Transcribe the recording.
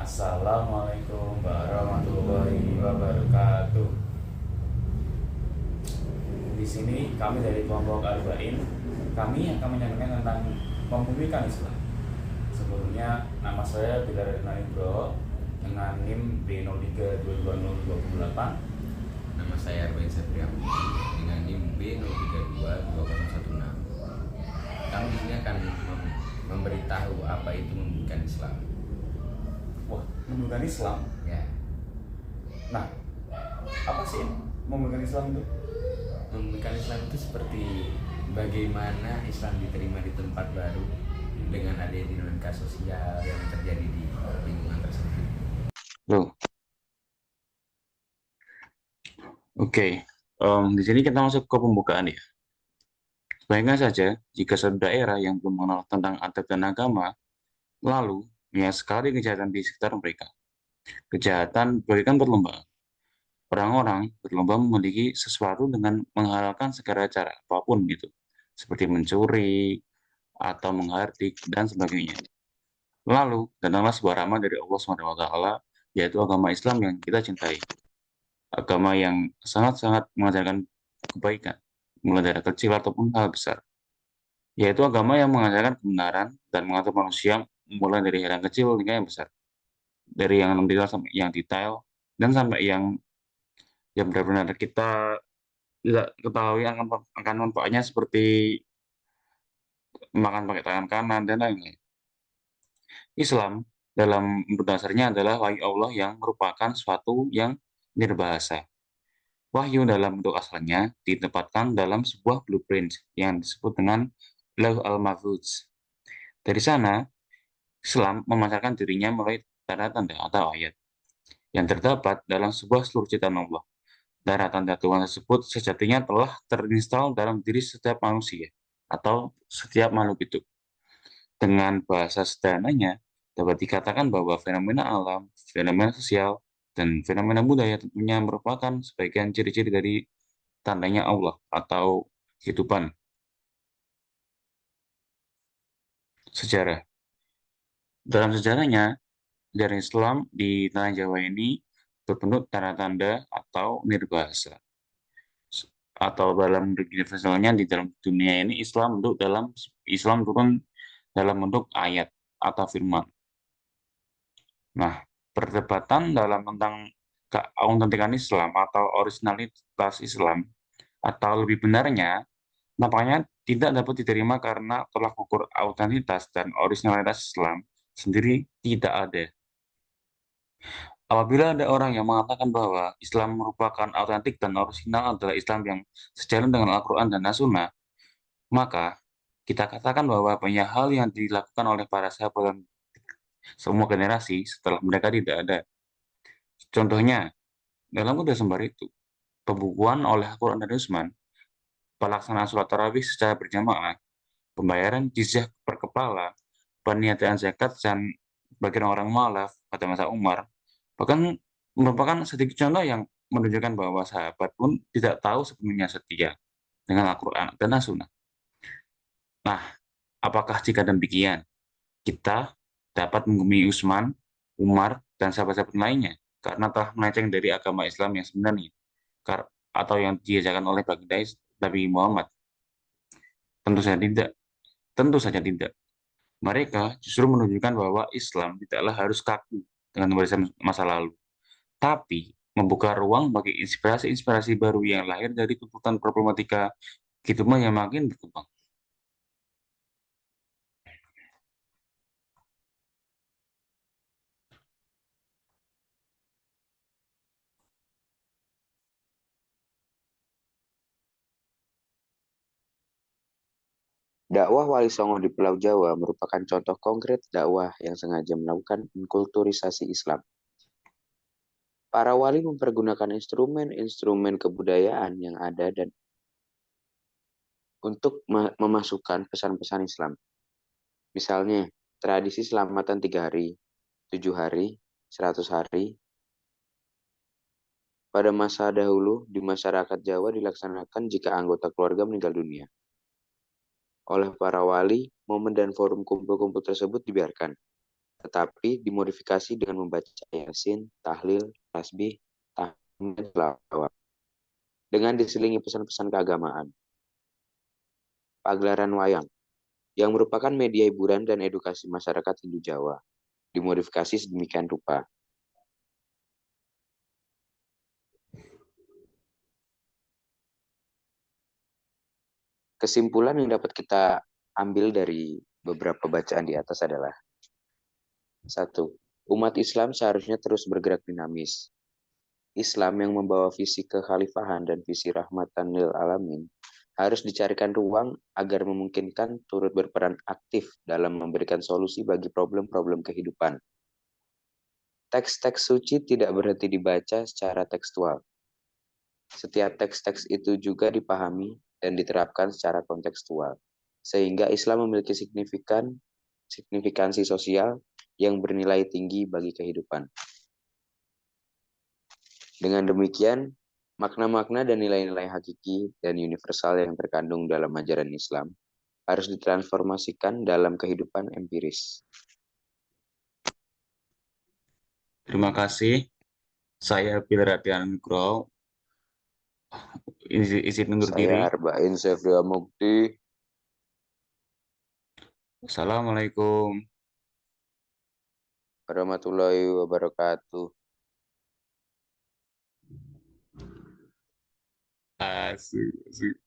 Assalamualaikum warahmatullahi wabarakatuh. Di sini kami dari kelompok Arba'in, kami akan menyampaikan tentang pembumikan Islam. Sebelumnya, nama saya Bilal Rinaldi Bro dengan NIM B03222028. Nama saya Arbain Sabriamu dengan NIM B03222016. Kami di sini akan memberitahu apa itu membumikan Islam. Wah, membumikan Islam? Ya, Nah, apa sih membumikan Islam itu? membumikan Islam itu seperti bagaimana Islam diterima di tempat baru dengan adanya dinamika sosial yang terjadi di lingkungan tersebut. Loh, oke. Di sini kita masuk ke pembukaan ya. Bayangkan saja jika suatu daerah yang belum mengenal tentang adat dan agama, lalu banyak sekali kejahatan di sekitar mereka. Kejahatan bagaikan berlomba. Orang-orang berlomba memiliki sesuatu dengan menghalalkan segala cara apapun gitu, seperti mencuri atau menghardik dan sebagainya. Lalu datanglah sebuah rahmat dari Allah SWT, yaitu agama Islam yang kita cintai. Agama yang sangat-sangat mengajarkan kebaikan, mulai dari kecil ataupun hal besar. Yaitu agama yang mengajarkan kebenaran dan mengatur manusia mulai dari hal yang kecil hingga yang besar. Dari yang non detail sampai yang detail, dan sampai yang benar-benar kita tidak ketahui akan manfaatnya seperti makan pakai tangan kanan dan lain-lain. Islam dalam bentuk dasarnya adalah wahyu Allah yang merupakan suatu yang nirbahasa. Wahyu dalam bentuk asalnya ditempatkan dalam sebuah blueprint yang disebut dengan Lauh al-Mahfuz. Dari sana, Islam memasarkan dirinya melalui tanda-tanda atau ayat yang terdapat dalam sebuah seluruh ciptaan Allah. Tanda-tanda Tuhan tersebut sejatinya telah terinstal dalam diri setiap manusia atau setiap makhluk hidup. Dengan bahasa sederhananya, dapat dikatakan bahwa fenomena alam, fenomena sosial, dan fenomena budaya tentunya merupakan sebagian ciri-ciri dari tandanya Allah atau kehidupan. Sejarah. Dalam sejarahnya, sejarah Islam di tanah Jawa ini berbentuk tanda-tanda atau nirbahasa. Atau dalam universalnya di dalam dunia ini Islam turun dalam bentuk ayat atau firman. Nah, perdebatan dalam tentang keautentikan Islam atau originalitas Islam atau lebih benarnya nampaknya tidak dapat diterima karena tolak ukur autentitas dan originalitas Islam sendiri tidak ada. Apabila ada orang yang mengatakan bahwa Islam merupakan autentik dan orisinal adalah Islam yang sejalan dengan Al-Quran dan As-Sunnah, maka kita katakan bahwa banyak hal yang dilakukan oleh para sahabat dan semua generasi setelah mereka tidak ada. Contohnya, dalam kuda sembar itu, pembukuan oleh Al-Quran dan Utsman, pelaksanaan sholat tarawih secara berjamaah, pembayaran jizyah per kepala, peniadaan zakat dan bagian orang mualaf pada masa Umar, bahkan merupakan sedikit contoh yang menunjukkan bahwa sahabat pun tidak tahu sepenuhnya setia dengan Al-Quran dan As-Sunnah. Nah, apakah jika demikian, kita dapat menggumi Utsman, Umar, dan sahabat-sahabat lainnya karena telah melenceng dari agama Islam yang sebenarnya atau yang diajarkan oleh baginda Nabi Muhammad? Tentu saja tidak. Tentu saja tidak. Mereka justru menunjukkan bahwa Islam tidaklah harus kaku dengan warisan masa lalu, tapi membuka ruang bagi inspirasi-inspirasi baru yang lahir dari tuntutan problematika kehidupan yang makin berkembang. Dakwah Wali Songo di Pulau Jawa merupakan contoh konkret dakwah yang sengaja melakukan inkulturisasi Islam. Para wali mempergunakan instrumen-instrumen kebudayaan yang ada dan untuk memasukkan pesan-pesan Islam. Misalnya, tradisi selamatan 3 hari, 7 hari, 100 hari. Pada masa dahulu, di masyarakat Jawa dilaksanakan jika anggota keluarga meninggal dunia. Oleh para wali, momen dan forum kumpul-kumpul tersebut dibiarkan. tetapi dimodifikasi dengan membaca Yasin, tahlil, tasbih, tahmid, dan selawat, dengan diselingi pesan-pesan keagamaan. Pagelaran wayang, yang merupakan media hiburan dan edukasi masyarakat Hindu Jawa, dimodifikasi sedemikian rupa. Kesimpulan yang dapat kita ambil dari beberapa bacaan di atas adalah: 1. Umat Islam seharusnya terus bergerak dinamis. Islam yang membawa visi kekhalifahan dan visi rahmatan lil alamin harus dicarikan ruang agar memungkinkan turut berperan aktif dalam memberikan solusi bagi problem-problem kehidupan. Teks-teks suci tidak berhenti dibaca secara tekstual. Setiap teks-teks itu juga dipahami dan diterapkan secara kontekstual, sehingga Islam memiliki signifikansi sosial yang bernilai tinggi bagi kehidupan. Dengan demikian, makna-makna dan nilai-nilai hakiki dan universal yang terkandung dalam ajaran Islam harus ditransformasikan dalam kehidupan empiris. Terima kasih. Saya Bilal Radian Nugroho. Izin undur Saya diri. Arba'in Sefria Mukti. Assalamualaikum Warahmatullahi wabarakatuh. Asik, asik.